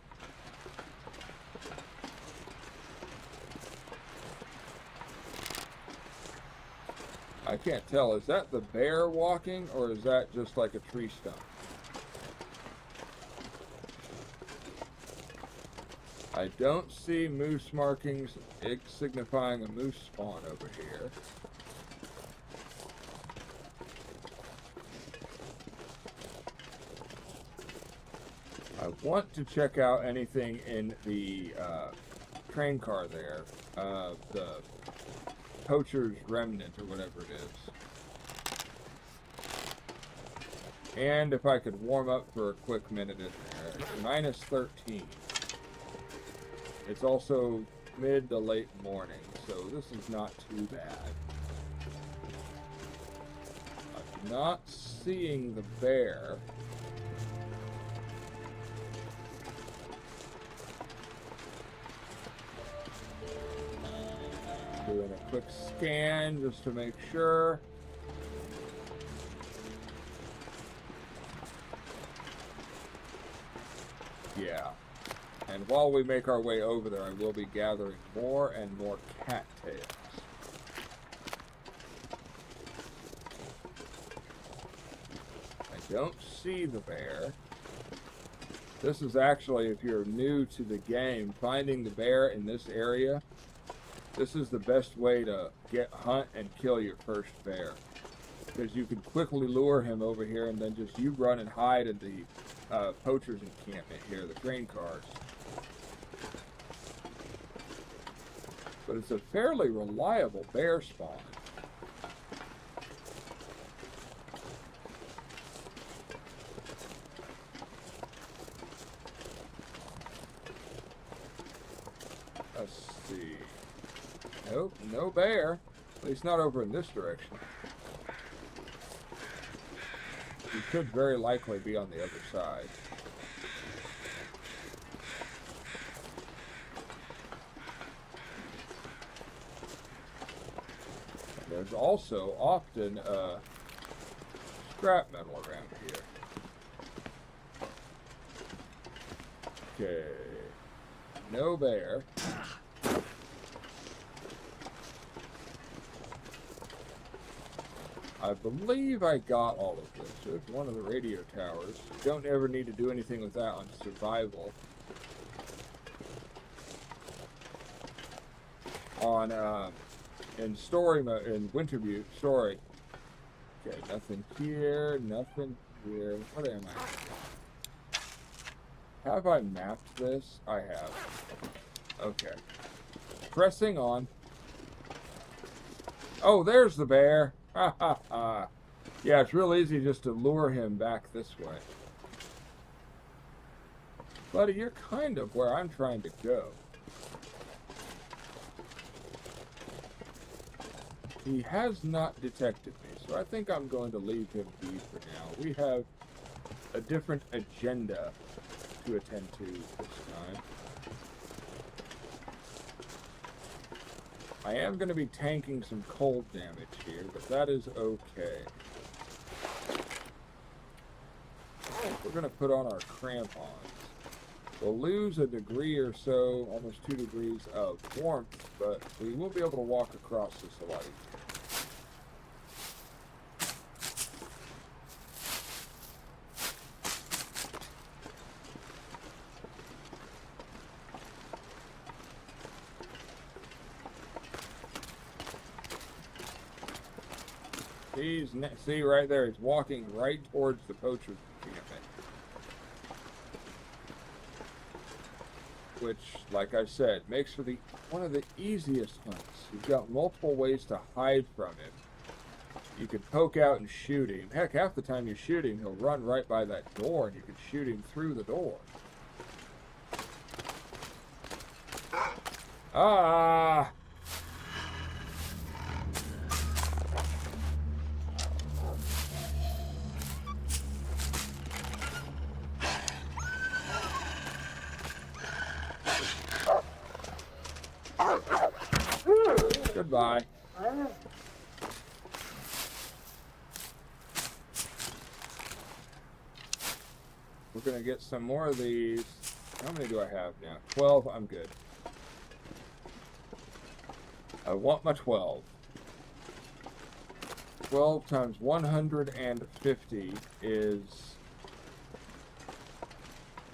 I can't tell. Is that the bear walking, or is that just like a tree stump? I don't see moose markings signifying a moose spawn over here. I want to check out anything in the train car there. The Poacher's remnant or whatever it is. And if I could warm up for a quick minute in there. Minus 13. It's also mid to late morning, so this is not too bad. I'm not seeing the bear. Doing a quick scan just to make sure. Yeah. And while we make our way over there, I will be gathering more and more cattails. I don't see the bear. This is actually, if you're new to the game, finding the bear in this area, this is the best way to hunt and kill your first bear. Because you can quickly lure him over here and then just you run and hide in the poacher's encampment here, the train cars. But it's a fairly reliable bear spawn. Let's see. Nope, no bear. At least not over in this direction. He could very likely be on the other side. And there's also often scrap metal around here. Okay. No bear. I believe I got all of this. There's one of the radio towers. You don't ever need to do anything with that on survival. On, in story mode, in Wintermute, story. Okay, nothing here, nothing here. What am I? Have I mapped this? I have. Okay. Pressing on. Oh, there's the bear. Ha ha ha. Yeah, it's real easy just to lure him back this way. Buddy, you're kind of where I'm trying to go. He has not detected me, so I think I'm going to leave him be for now. We have a different agenda to attend to this time. I am going to be tanking some cold damage here, but that is okay. We're going to put on our crampons. We'll lose a degree or so, almost 2 degrees of warmth, but we will be able to walk across this a lot easier. See right there, he's walking right towards the poacher's encampment. Which, like I said, makes for one of the easiest hunts. You've got multiple ways to hide from him. You can poke out and shoot him. Heck, half the time you shoot him, he'll run right by that door and you can shoot him through the door. Ah! Goodbye. We're going to get some more of these. How many do I have now? 12. I'm good. I want my 12. 12 times 150 is...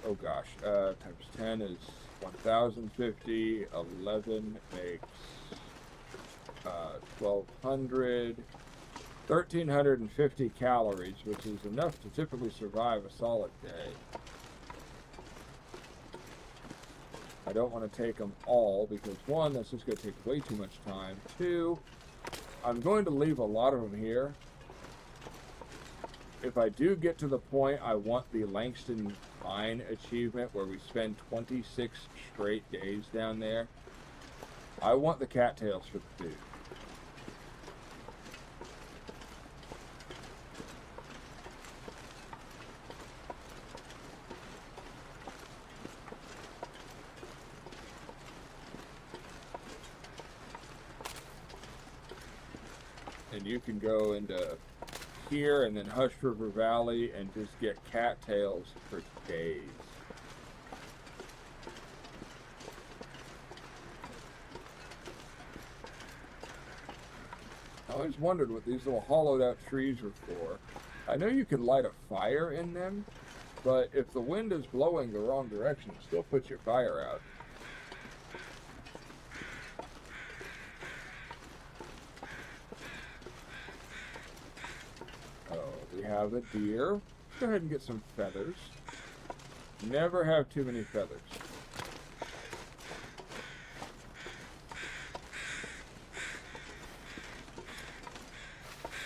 Oh gosh. Times 10 is 1050, 11 makes 1200, 1350 calories, which is enough to typically survive a solid day. I don't want to take them all because, one, that's just going to take way too much time. Two, I'm going to leave a lot of them here. If I do get to the point I want the Langston Mine achievement where we spend 26 straight days down there, I want the cattails for the food. And you can go into here and then Hush River Valley and just get cattails for days. I always wondered what these little hollowed out trees were for. I know you can light a fire in them, but if the wind is blowing the wrong direction, it still puts your fire out. We have a deer. Go ahead and get some feathers. Never have too many feathers.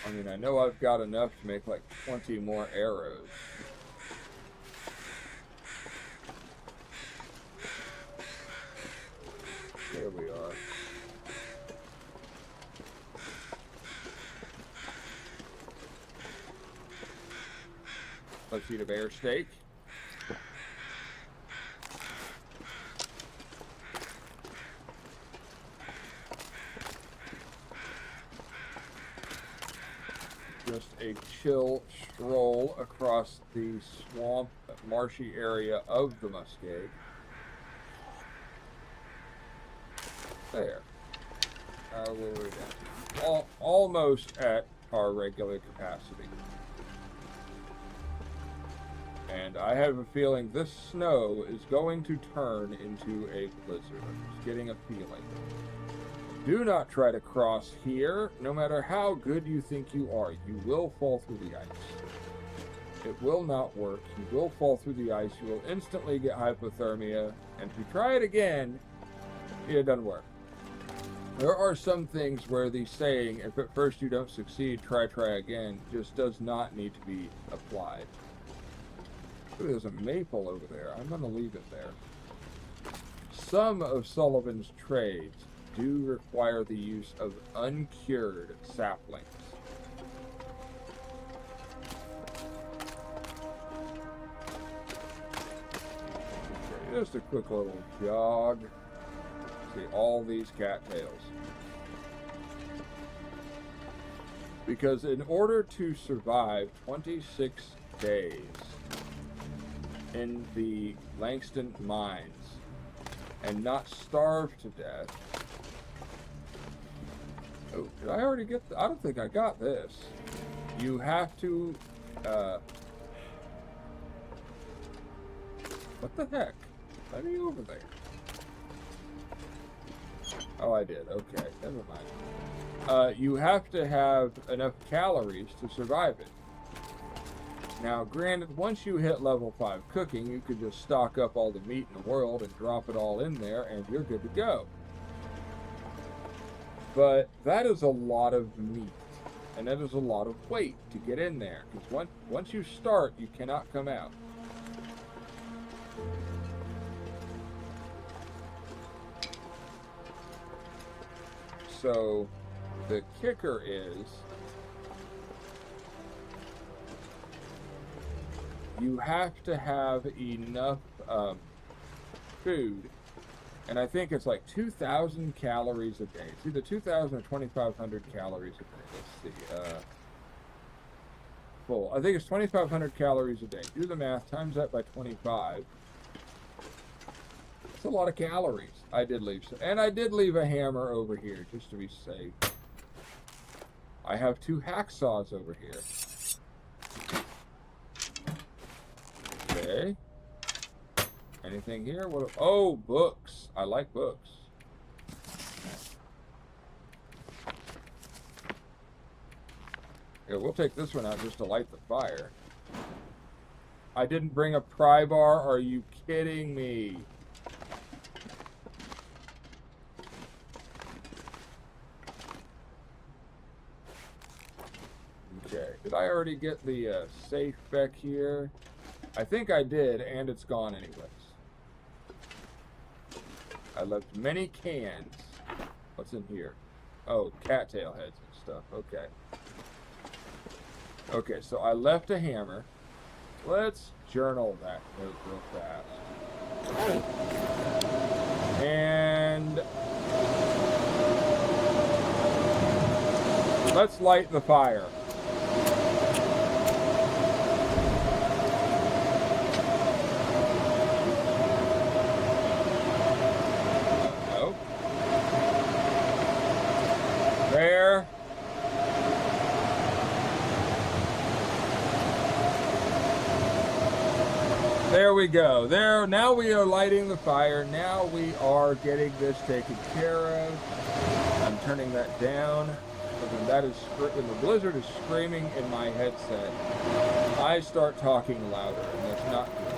I mean, I know I've got enough to make like 20 more arrows. There we are. Let's eat a bear steak. Just a chill stroll across the swamp, marshy area of the Muskeg. There. Where we're down. Almost at our regular capacity. And I have a feeling this snow is going to turn into a blizzard. I'm just getting a feeling. Do not try to cross here. No matter how good you think you are, you will fall through the ice. It will not work. You will fall through the ice. You will instantly get hypothermia. And if you try it again, it doesn't work. There are some things where the saying, if at first you don't succeed, try again, just does not need to be applied. Ooh, there's a maple over there. I'm going to leave it there. Some of Sullivan's trades do require the use of uncured saplings. Okay, just a quick little jog. See all these cattails. Because in order to survive 26 days in the Langston mines and not starve to death. Oh, did I already get I don't think I got this. You have to what the heck? Let me over there. Oh, I did. Okay, never mind. You have to have enough calories to survive it. Now, granted, once you hit level 5 cooking, you could just stock up all the meat in the world and drop it all in there, and you're good to go. But that is a lot of meat, and that is a lot of weight to get in there, because once you start, you cannot come out. So, the kicker is, you have to have enough food, and I think it's like 2,000 calories a day. It's either 2,000 or 2,500 calories a day. Let's see. Full. I think it's 2,500 calories a day. Do the math, times that by 25. It's a lot of calories. I did leave some, and I did leave a hammer over here just to be safe. I have 2 hacksaws over here. Okay. Anything here? What? Oh, books. I like books. Yeah, we'll take this one out just to light the fire. I didn't bring a pry bar. Are you kidding me? Okay. Did I already get the safe back here? I think I did, and it's gone anyways. I left many cans. What's in here? Oh, cattail heads and stuff. Okay. Okay, so I left a hammer. Let's journal that note real fast. And let's light the fire. No. There. There we go. There. Now we are lighting the fire. Now we are getting this taken care of. I'm turning that down. When that is, when the blizzard is screaming in my headset, I start talking louder, and that's not good.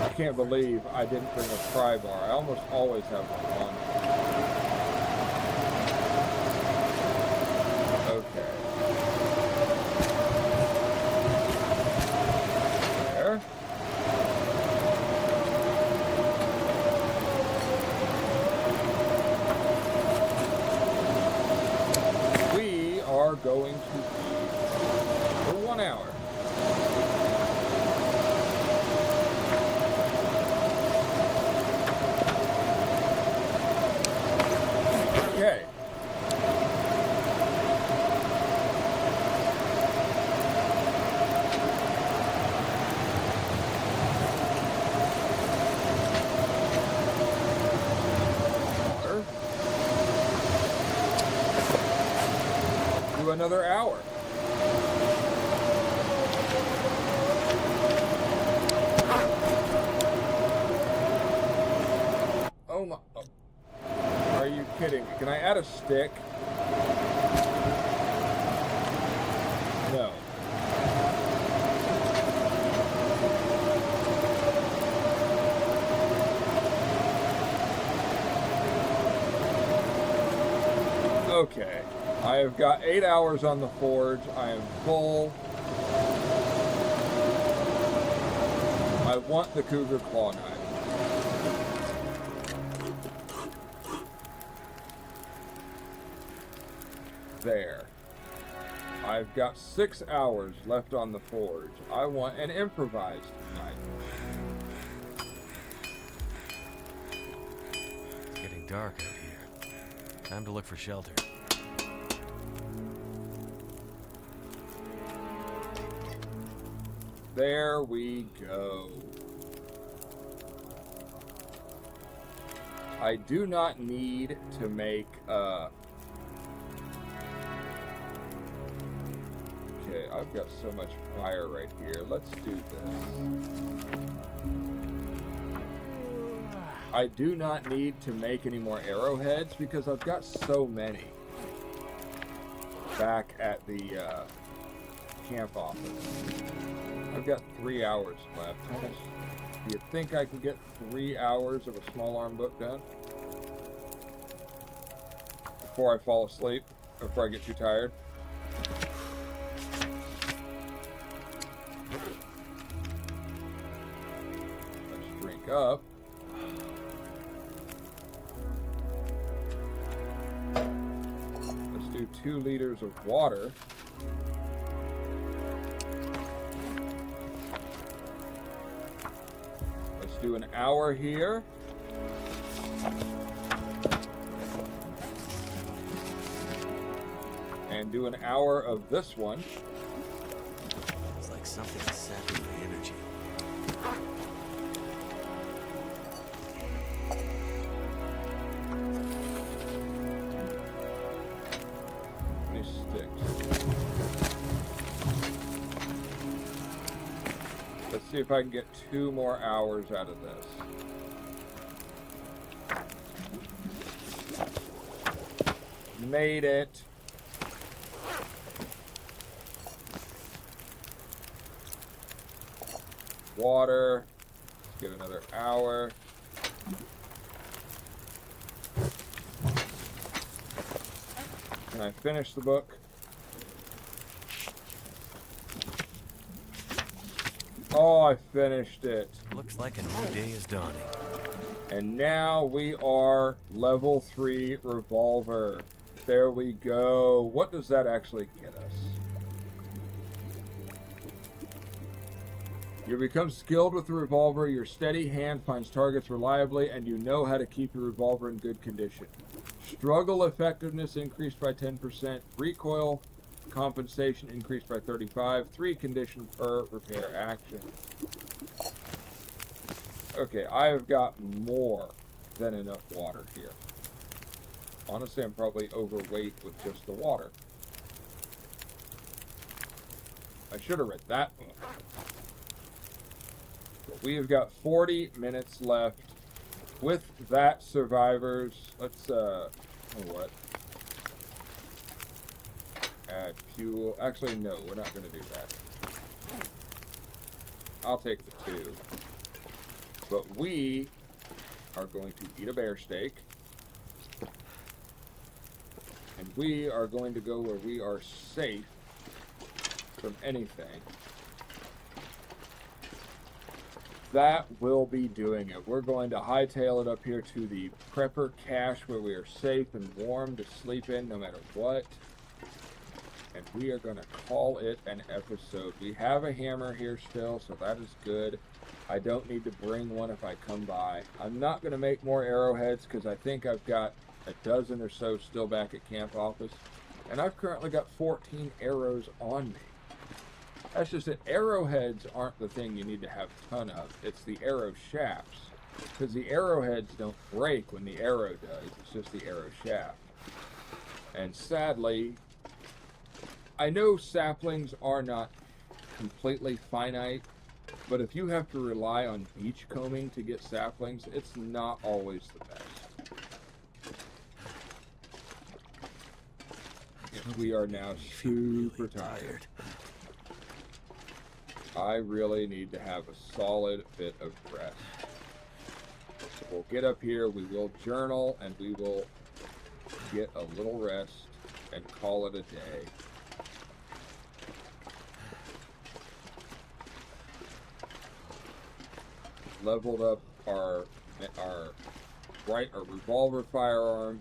I can't believe I didn't bring a pry bar. I almost always have one on me. Okay. There. We are going to be for 1 hour. Okay. Do another hour. Oh my. Oh. Are you kidding me? Can I add a stick? No. Okay. I have got 8 hours on the forge. I am full. I want the Cougar Claw Knife. There. I've got 6 hours left on the forge. I want an improvised knife. It's getting dark out here. Time to look for shelter. There we go. I do not need to make Okay, I've got so much fire right here. Let's do this. I do not need to make any more arrowheads because I've got so many back at the camp office. I've got 3 hours left. Do you think I can get 3 hours of a small arm book done before I fall asleep, before I get too tired? Let's drink up. Let's do 2 liters of water. Do an hour here. And do an hour of this one. It's like something is sapping my energy. Many sticks. Let's see if I can get 2 more hours out of this. Made it. Water. Give another hour. Can I finish the book? Oh, I finished it. Looks like a new day is dawning. And now we are level 3 Revolver. There we go. What does that actually get us? You become skilled with the revolver. Your steady hand finds targets reliably, and you know how to keep your revolver in good condition. Struggle effectiveness increased by 10%. Recoil compensation increased by 35. 3 condition per repair action. Okay, I have got more than enough water here. Honestly, I'm probably overweight with just the water. I should have read that book. But we have got 40 minutes left. With that, survivors, let's, what? Add fuel. Actually, no, we're not going to do that. I'll take the 2. But we are going to eat a bear steak. And we are going to go where we are safe from anything. That will be doing it. We're going to hightail it up here to the prepper cache where we are safe and warm to sleep in no matter what. And we are going to call it an episode. We have a hammer here still, so that is good. I don't need to bring one if I come by. I'm not going to make more arrowheads because I think I've got a dozen or so still back at camp office. And I've currently got 14 arrows on me. That's just that arrowheads aren't the thing you need to have a ton of. It's the arrow shafts. Because the arrowheads don't break when the arrow does. It's just the arrow shaft. And sadly, I know saplings are not completely finite, but if you have to rely on beachcombing to get saplings, it's not always the best. And we are now super tired. I really need to have a solid bit of rest. So we'll get up here, we will journal, and we will get a little rest and call it a day. Leveled up our revolver firearm.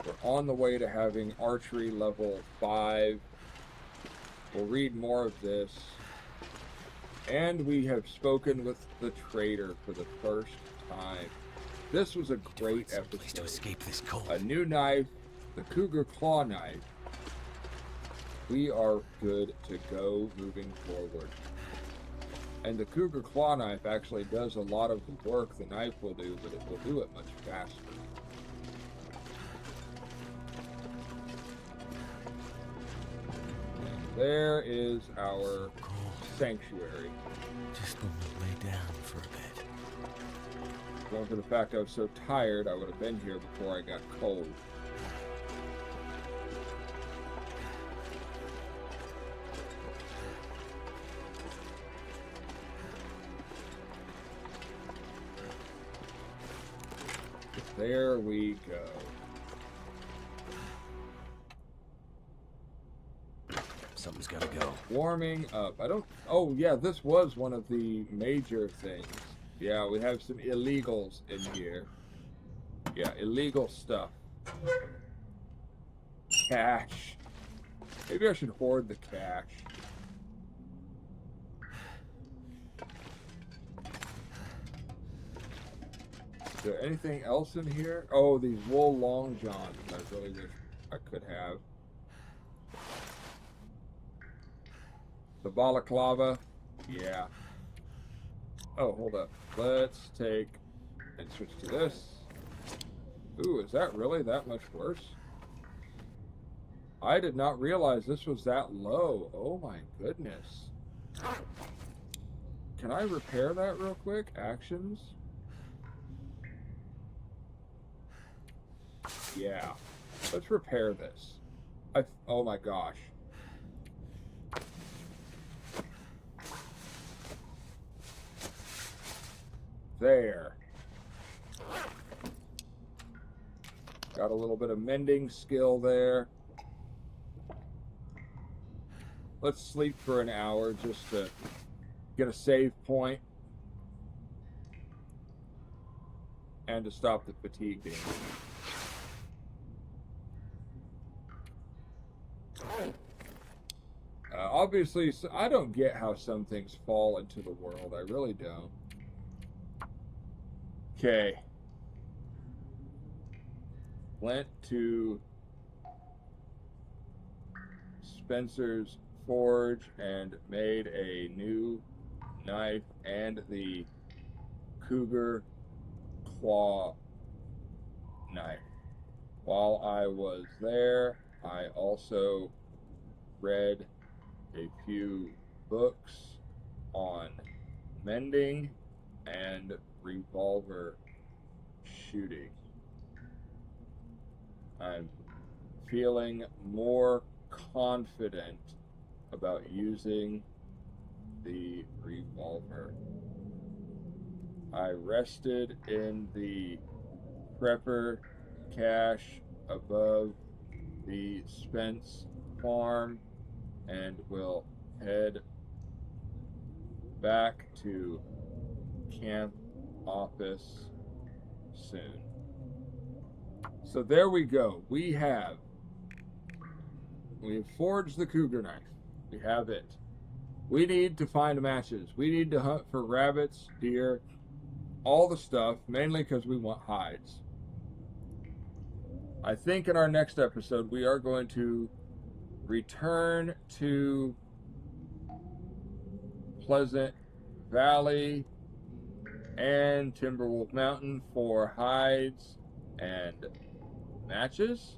We're on the way to having archery level 5. We'll read more of this. And we have spoken with the trader for the first time. This was a great episode. To escape this cold. A new knife, the Cougar Claw Knife. We are good to go moving forward. And the Cougar Claw Knife actually does a lot of the work the knife will do, but it will do it much faster. And there is our sanctuary. Just want to lay down for a bit. Going for the fact I was so tired, I would have been here before I got cold. There we go. Something's gotta go. Warming up. Oh yeah, this was one of the major things. Yeah, we have some illegals in here. Yeah, illegal stuff. Cash. Maybe I should hoard the cash. Is there anything else in here? Oh, these wool long johns. I really wish I could have. The balaclava. Yeah. Oh, hold up. Let's take and switch to this. Ooh, is that really that much worse? I did not realize this was that low. Oh my goodness. Can I repair that real quick? Actions? Yeah. Let's repair this. Oh my gosh. There. Got a little bit of mending skill there. Let's sleep for an hour just to get a save point and to stop the fatigue being. Obviously, I don't get how some things fall into the world. I really don't. Okay. Went to Spencer's Forge and made a new knife and the Cougar Claw Knife. While I was there, I also read a few books on mending and revolver shooting. I'm feeling more confident about using the revolver. I rested in the prepper cache above the Spence Farm and will head back to camp office soon. So there we go. We've forged the Cougar knife. We have it. We need to find matches. We need to hunt for rabbits, deer, all the stuff, mainly because we want hides. I think in our next episode we are going to return to Pleasant Valley and Timberwolf Mountain for hides and matches.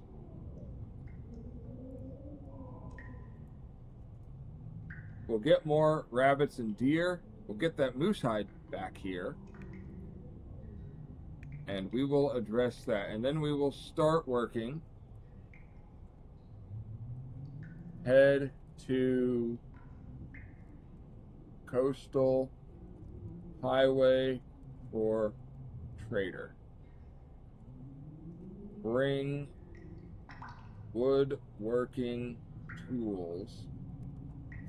We'll get more rabbits and deer. We'll get that moose hide back here. And we will address that. And then we will start working. Head to Coastal Highway for Trader. Bring woodworking tools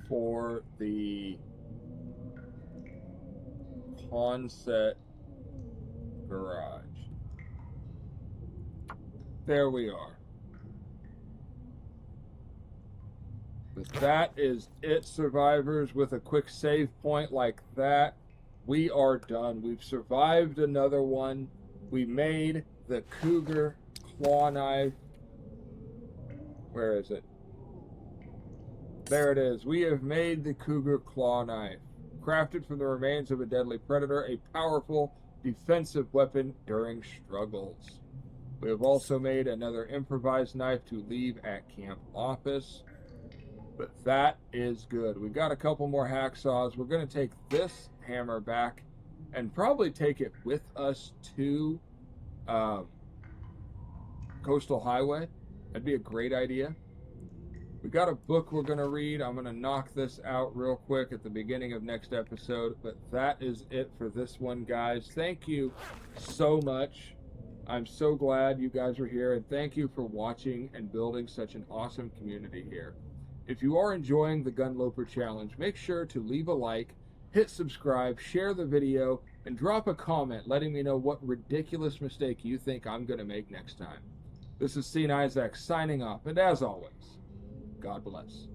for the Concept Garage. There we are. But that is it, survivors. With a quick save point like that, we are done. We've survived another one. We made the Cougar Claw Knife. Where is it? There it is. We have made the Cougar Claw Knife. Crafted from the remains of a deadly predator, a powerful defensive weapon during struggles. We have also made another improvised knife to leave at camp office. But that is good. We've got a couple more hacksaws. We're going to take this hammer back and probably take it with us to Coastal Highway. That'd be a great idea. We got a book we're going to read. I'm going to knock this out real quick at the beginning of next episode. But that is it for this one, guys. Thank you so much. I'm so glad you guys are here. And thank you for watching and building such an awesome community here. If you are enjoying the Gunloper Challenge, make sure to leave a like, hit subscribe, share the video, and drop a comment letting me know what ridiculous mistake you think I'm going to make next time. This is Izax signing off, and as always, God bless.